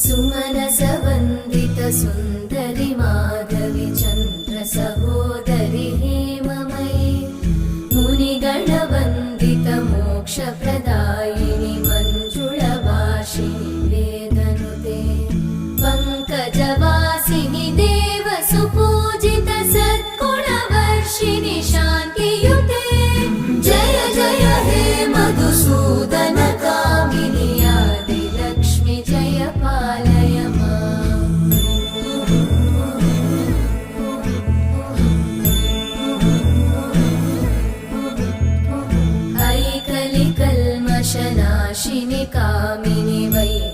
सुमनसवन्दित सुन्दरि माधवि चन्द्र सहोदरि हेममयि मुनिगणवन्दित मोक्षप्रदायिनि मञ्जुळभाषिणि वेदनुते पङ्कजवासिनि देवसुपूजित सद्गुणवर्षिणि शान्तियुते जय जय हे मधुसूदन कामिनि आदिलक्ष्मि जय पालय माम्। ऐकलिकल्मषनाशिनि कामिनि वै